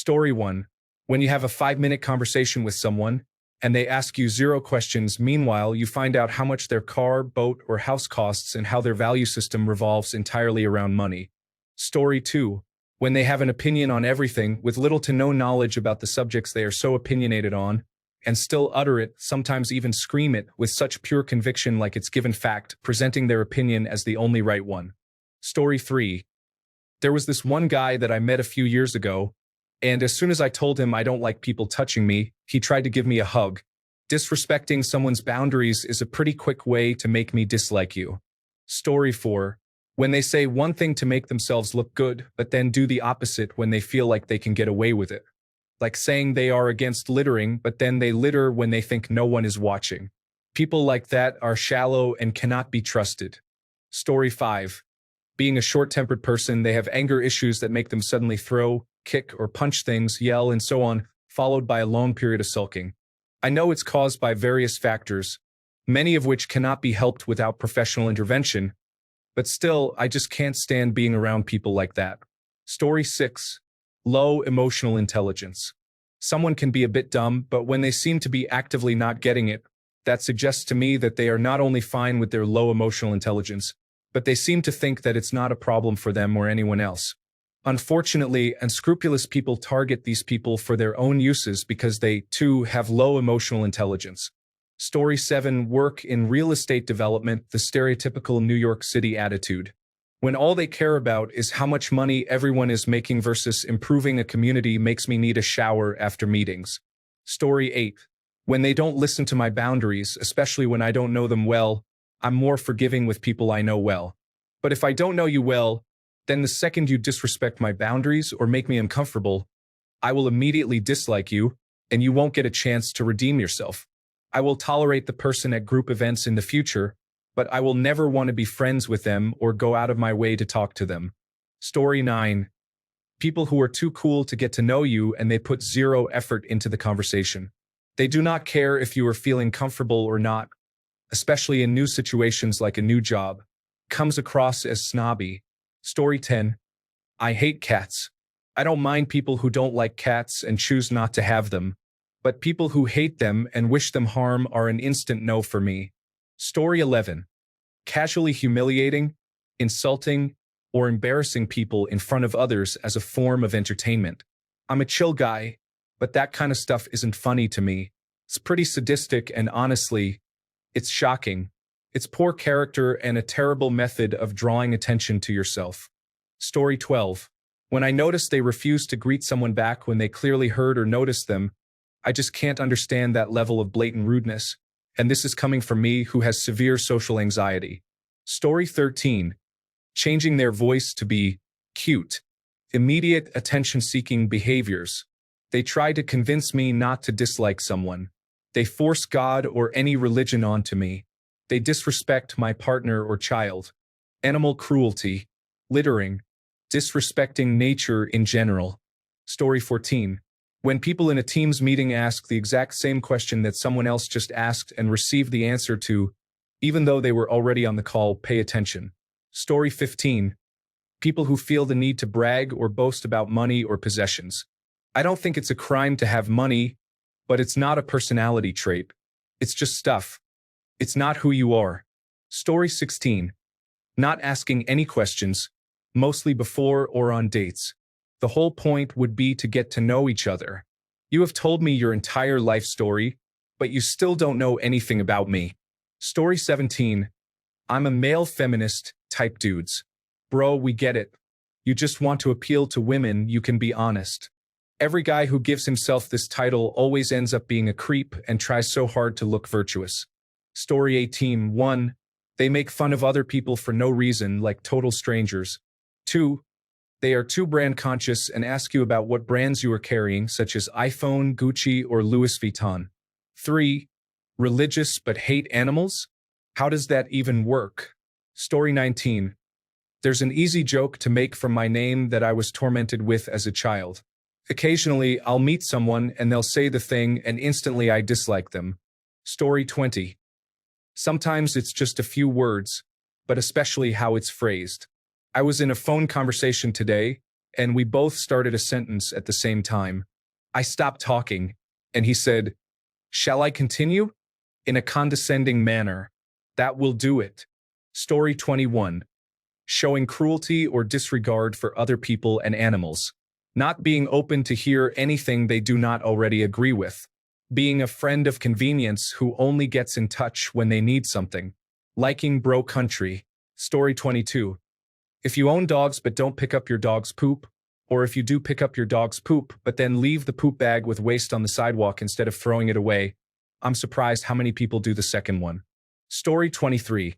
Story 1. When you have a 5-minute conversation with someone, and they ask you 0 questions, meanwhile, you find out how much their car, boat, or house costs and how their value system revolves entirely around money. Story 2. When they have an opinion on everything, with little to no knowledge about the subjects they are so opinionated on, and still utter it, sometimes even scream it, with such pure conviction like it's given fact, presenting their opinion as the only right one. Story 3. There was this one guy that I met a few years ago, and as soon as I told him I don't like people touching me, he tried to give me a hug. Disrespecting someone's boundaries is a pretty quick way to make me dislike you. Story 4. When they say one thing to make themselves look good, but then do the opposite when they feel like they can get away with it. Like saying they are against littering, but then they litter when they think no one is watching. People like that are shallow and cannot be trusted. Story 5. Being a short-tempered person, they have anger issues that make them suddenly throw, kick, or punch things, yell, and so on, followed by a long period of sulking. I know it's caused by various factors, many of which cannot be helped without professional intervention, but still, I just can't stand being around people like that. Story 6. Low emotional intelligence. Someone can be a bit dumb, but when they seem to be actively not getting it, that suggests to me that they are not only fine with their low emotional intelligence, but they seem to think that it's not a problem for them or anyone else. Unfortunately, unscrupulous people target these people for their own uses because they, too, have low emotional intelligence. Story 7. Work in real estate development, the stereotypical New York City attitude. When all they care about is how much money everyone is making versus improving a community makes me need a shower after meetings. Story 8. When they don't listen to my boundaries, especially when I don't know them well, I'm more forgiving with people I know well. But if I don't know you well, then the second you disrespect my boundaries or make me uncomfortable, I will immediately dislike you, and you won't get a chance to redeem yourself. I will tolerate the person at group events in the future, but I will never want to be friends with them or go out of my way to talk to them. Story 9. People who are too cool to get to know you and they put 0 effort into the conversation. They do not care if you are feeling comfortable or not, especially in new situations like a new job. Comes across as snobby. Story 10. I hate cats. I don't mind people who don't like cats and choose not to have them, but people who hate them and wish them harm are an instant no for me. Story 11. Casually humiliating, insulting, or embarrassing people in front of others as a form of entertainment. I'm a chill guy, but that kind of stuff isn't funny to me. It's pretty sadistic and honestly, it's shocking. It's poor character and a terrible method of drawing attention to yourself. Story 12. When I notice they refuse to greet someone back when they clearly heard or noticed them, I just can't understand that level of blatant rudeness. And this is coming from me who has severe social anxiety. Story 13. Changing their voice to be cute. Immediate attention-seeking behaviors. They try to convince me not to dislike someone. They force God or any religion onto me. They disrespect my partner or child. Animal cruelty. Littering. Disrespecting nature in general. Story 14. When people in a Teams meeting ask the exact same question that someone else just asked and receive the answer to, even though they were already on the call, pay attention. Story 15. People who feel the need to brag or boast about money or possessions. I don't think it's a crime to have money, but it's not a personality trait. It's just stuff. It's not who you are. Story 16. Not asking any questions, mostly before or on dates. The whole point would be to get to know each other. You have told me your entire life story, but you still don't know anything about me. Story 17. I'm a male feminist type dudes. Bro, we get it. You just want to appeal to women, you can be honest. Every guy who gives himself this title always ends up being a creep and tries so hard to look virtuous. Story 18. 1. They make fun of other people for no reason, like total strangers. 2. They are too brand conscious and ask you about what brands you are carrying, such as iPhone, Gucci, or Louis Vuitton. 3. Religious but hate animals? How does that even work? Story 19. There's an easy joke to make from my name that I was tormented with as a child. Occasionally, I'll meet someone and they'll say the thing and instantly I dislike them. Story 20. Sometimes it's just a few words, but especially how it's phrased. I was in a phone conversation today, and we both started a sentence at the same time. I stopped talking, and he said, "Shall I continue?" In a condescending manner. That will do it. Story 21. Showing cruelty or disregard for other people and animals. Not being open to hear anything they do not already agree with. Being a friend of convenience who only gets in touch when they need something. Liking bro country. Story 22. If you own dogs but don't pick up your dog's poop, or if you do pick up your dog's poop but then leave the poop bag with waste on the sidewalk instead of throwing it away, I'm surprised how many people do the second one. Story 23.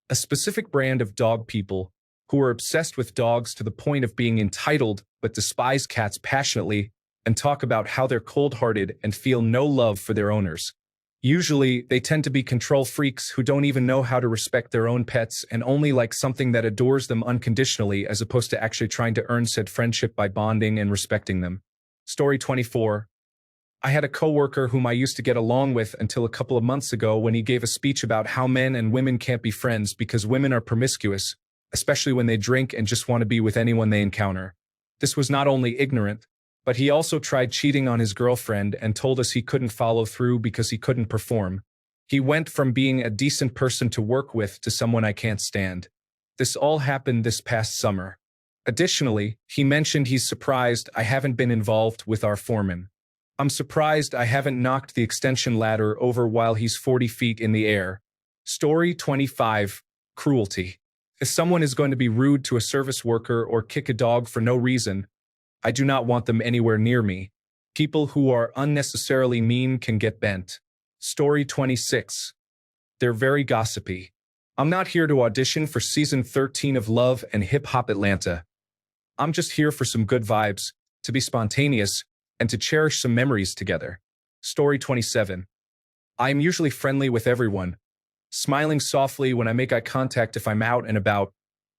A specific brand of dog people who are obsessed with dogs to the point of being entitled but despise cats passionately and talk about how they're cold-hearted and feel no love for their owners. Usually, they tend to be control freaks who don't even know how to respect their own pets and only like something that adores them unconditionally as opposed to actually trying to earn said friendship by bonding and respecting them. Story 24. I had a coworker whom I used to get along with until a couple of months ago when he gave a speech about how men and women can't be friends because women are promiscuous, especially when they drink and just want to be with anyone they encounter. This was not only ignorant, but he also tried cheating on his girlfriend and told us he couldn't follow through because he couldn't perform. He went from being a decent person to work with to someone I can't stand. This all happened this past summer. Additionally, he mentioned he's surprised I haven't been involved with our foreman. I'm surprised I haven't knocked the extension ladder over while he's 40 feet in the air. Story 25. Cruelty. If someone is going to be rude to a service worker or kick a dog for no reason, I do not want them anywhere near me. People who are unnecessarily mean can get bent. Story 26. They're very gossipy. I'm not here to audition for season 13 of Love and Hip Hop Atlanta. I'm just here for some good vibes, to be spontaneous, and to cherish some memories together. Story 27. I am usually friendly with everyone, smiling softly when I make eye contact if I'm out and about,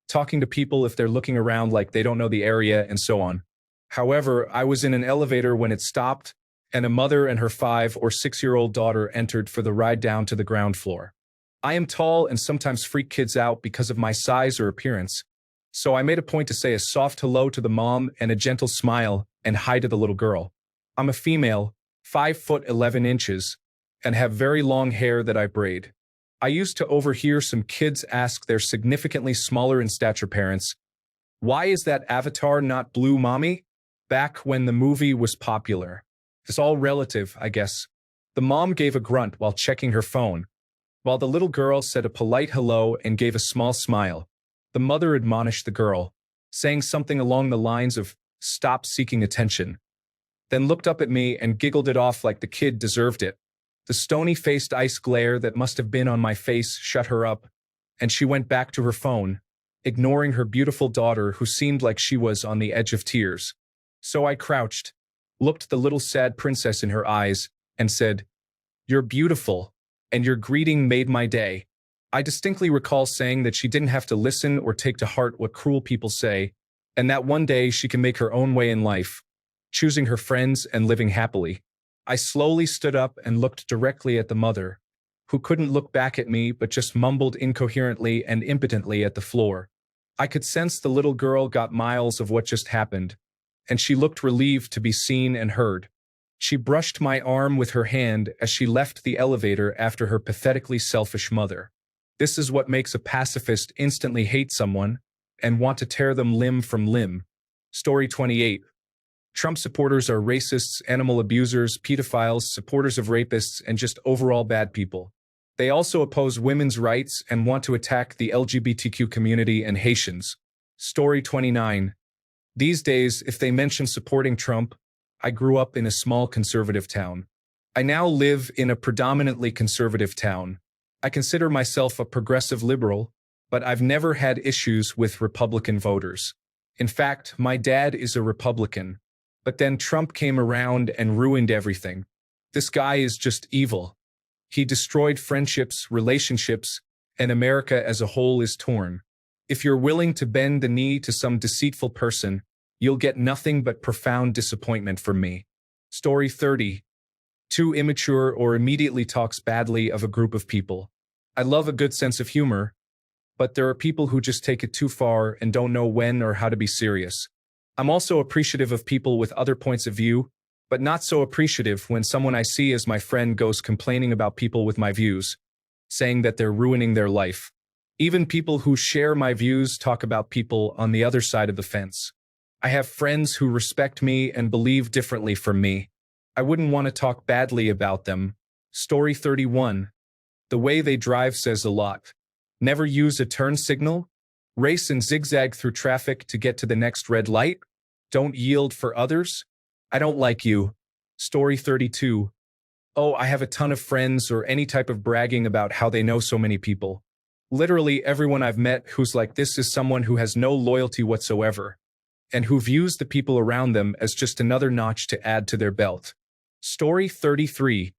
talking to people if they're looking around like they don't know the area, and so on. However, I was in an elevator when it stopped, and a mother and her 5 or 6-year-old daughter entered for the ride down to the ground floor. I am tall and sometimes freak kids out because of my size or appearance, so I made a point to say a soft hello to the mom and a gentle smile and hi to the little girl. I'm a female, 5 foot 11 inches, and have very long hair that I braid. I used to overhear some kids ask their significantly smaller in stature parents, "Why is that avatar not blue, mommy?" Back when the movie was popular. It's all relative, I guess. The mom gave a grunt while checking her phone, while the little girl said a polite hello and gave a small smile. The mother admonished the girl, saying something along the lines of, "Stop seeking attention," then looked up at me and giggled it off like the kid deserved it. The stony-faced ice glare that must have been on my face shut her up, and she went back to her phone, ignoring her beautiful daughter who seemed like she was on the edge of tears. So I crouched, looked the little sad princess in her eyes, and said, "You're beautiful," and your greeting made my day. I distinctly recall saying that she didn't have to listen or take to heart what cruel people say, and that one day she can make her own way in life, choosing her friends and living happily. I slowly stood up and looked directly at the mother, who couldn't look back at me but just mumbled incoherently and impotently at the floor. I could sense the little girl got miles of what just happened, and she looked relieved to be seen and heard. She brushed my arm with her hand as she left the elevator after her pathetically selfish mother. This is what makes a pacifist instantly hate someone and want to tear them limb from limb. Story 28. Trump supporters are racists, animal abusers, pedophiles, supporters of rapists, and just overall bad people. They also oppose women's rights and want to attack the LGBTQ community and Haitians. Story 29. These days, if they mention supporting Trump, I grew up in a small conservative town. I now live in a predominantly conservative town. I consider myself a progressive liberal, but I've never had issues with Republican voters. In fact, my dad is a Republican. But then Trump came around and ruined everything. This guy is just evil. He destroyed friendships, relationships, and America as a whole is torn. If you're willing to bend the knee to some deceitful person, you'll get nothing but profound disappointment from me. Story 30. Too immature or immediately talks badly of a group of people. I love a good sense of humor, but there are people who just take it too far and don't know when or how to be serious. I'm also appreciative of people with other points of view, but not so appreciative when someone I see as my friend goes complaining about people with my views, saying that they're ruining their life. Even people who share my views talk about people on the other side of the fence. I have friends who respect me and believe differently from me. I wouldn't want to talk badly about them. Story 31. The way they drive says a lot. Never use a turn signal. Race and zigzag through traffic to get to the next red light. Don't yield for others. I don't like you. Story 32. Oh, I have a ton of friends or any type of bragging about how they know so many people. Literally everyone I've met who's like this is someone who has no loyalty whatsoever, and who views the people around them as just another notch to add to their belt. Story 33.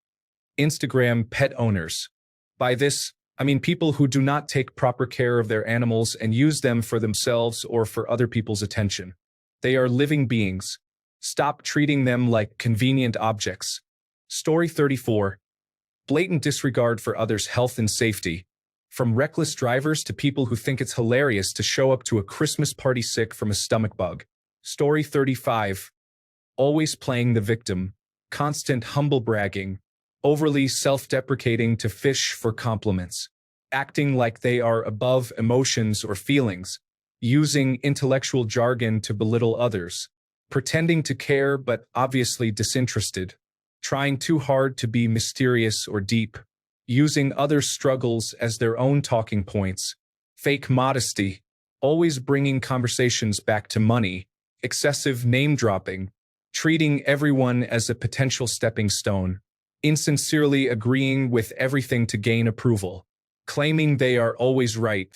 Instagram pet owners. By this, I mean people who do not take proper care of their animals and use them for themselves or for other people's attention. They are living beings. Stop treating them like convenient objects. Story 34. Blatant disregard for others' health and safety. From reckless drivers to people who think it's hilarious to show up to a Christmas party sick from a stomach bug. Story 35. Always playing the victim. Constant humble bragging. Overly self-deprecating to fish for compliments. Acting like they are above emotions or feelings. Using intellectual jargon to belittle others. Pretending to care but obviously disinterested. Trying too hard to be mysterious or deep. Using others' struggles as their own talking points. Fake modesty. Always bringing conversations back to money. Excessive name-dropping. Treating everyone as a potential stepping stone. Insincerely agreeing with everything to gain approval. Claiming they are always right.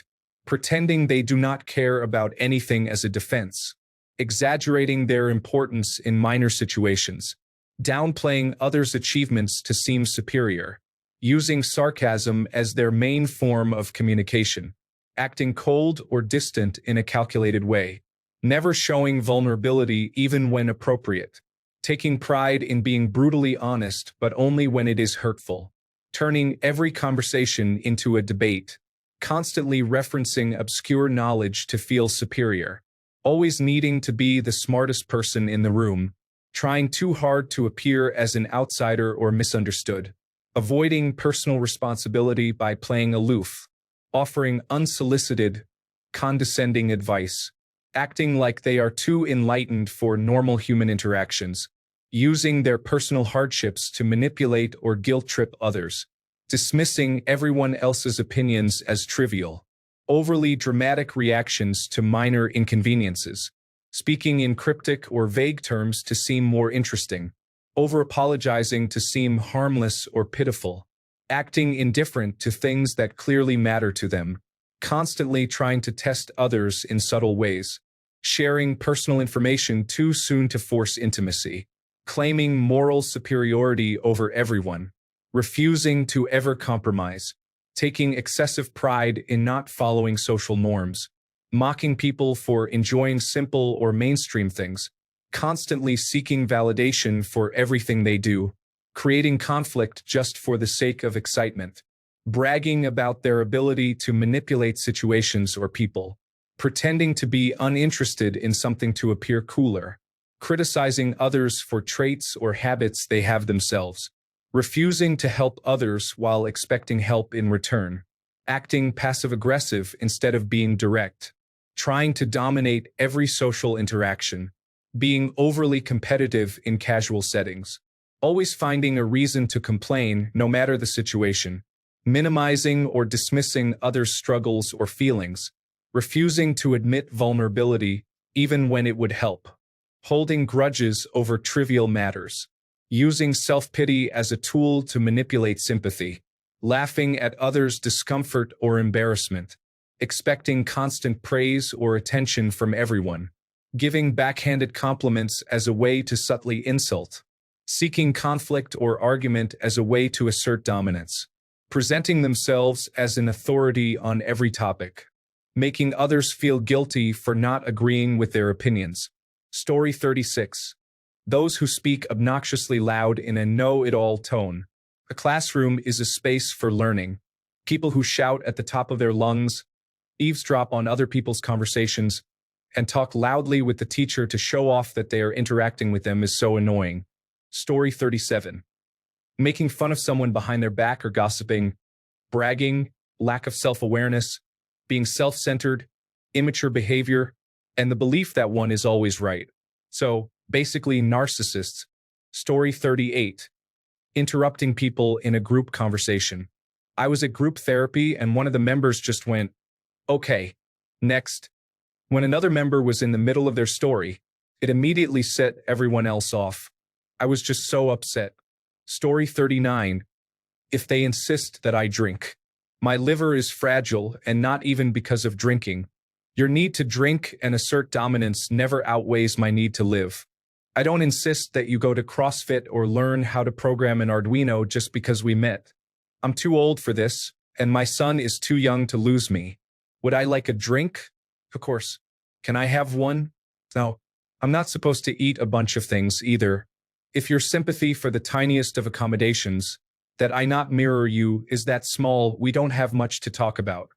Pretending they do not care about anything as a defense. Exaggerating their importance in minor situations. Downplaying others' achievements to seem superior. Using sarcasm as their main form of communication. Acting cold or distant in a calculated way. Never showing vulnerability even when appropriate. Taking pride in being brutally honest but only when it is hurtful. Turning every conversation into a debate. Constantly referencing obscure knowledge to feel superior. Always needing to be the smartest person in the room. Trying too hard to appear as an outsider or misunderstood. Avoiding personal responsibility by playing aloof. Offering unsolicited, condescending advice. Acting like they are too enlightened for normal human interactions. Using their personal hardships to manipulate or guilt-trip others. Dismissing everyone else's opinions as trivial. Overly dramatic reactions to minor inconveniences. Speaking in cryptic or vague terms to seem more interesting. Over-apologizing to seem harmless or pitiful. Acting indifferent to things that clearly matter to them. Constantly trying to test others in subtle ways. Sharing personal information too soon to force intimacy. Claiming moral superiority over everyone. Refusing to ever compromise. Taking excessive pride in not following social norms. Mocking people for enjoying simple or mainstream things. Constantly seeking validation for everything they do. Creating conflict just for the sake of excitement. Bragging about their ability to manipulate situations or people. Pretending to be uninterested in something to appear cooler. Criticizing others for traits or habits they have themselves. Refusing to help others while expecting help in return. Acting passive-aggressive instead of being direct. Trying to dominate every social interaction. Being overly competitive in casual settings. Always finding a reason to complain no matter the situation. Minimizing or dismissing others' struggles or feelings. Refusing to admit vulnerability even when it would help. Holding grudges over trivial matters. Using self-pity as a tool to manipulate sympathy. Laughing at others' discomfort or embarrassment. Expecting constant praise or attention from everyone. Giving backhanded compliments as a way to subtly insult. Seeking conflict or argument as a way to assert dominance. Presenting themselves as an authority on every topic. Making others feel guilty for not agreeing with their opinions. Story 36. Those who speak obnoxiously loud in a know-it-all tone. A classroom is a space for learning. People who shout at the top of their lungs, eavesdrop on other people's conversations, and talk loudly with the teacher to show off that they are interacting with them is so annoying. Story 37. Making fun of someone behind their back or gossiping, bragging, lack of self-awareness, being self-centered, immature behavior, and the belief that one is always right. So, basically narcissists. Story 38. Interrupting people in a group conversation. I was at group therapy and one of the members just went, "Okay, next." When another member was in the middle of their story, it immediately set everyone else off. I was just so upset. Story 39. If they insist that I drink. My liver is fragile, and not even because of drinking. Your need to drink and assert dominance never outweighs my need to live. I don't insist that you go to CrossFit or learn how to program an Arduino just because we met. I'm too old for this, and my son is too young to lose me. Would I like a drink? Of course. Can I have one? No. I'm not supposed to eat a bunch of things either. If your sympathy for the tiniest of accommodations, that I not mirror you, is that small, we don't have much to talk about.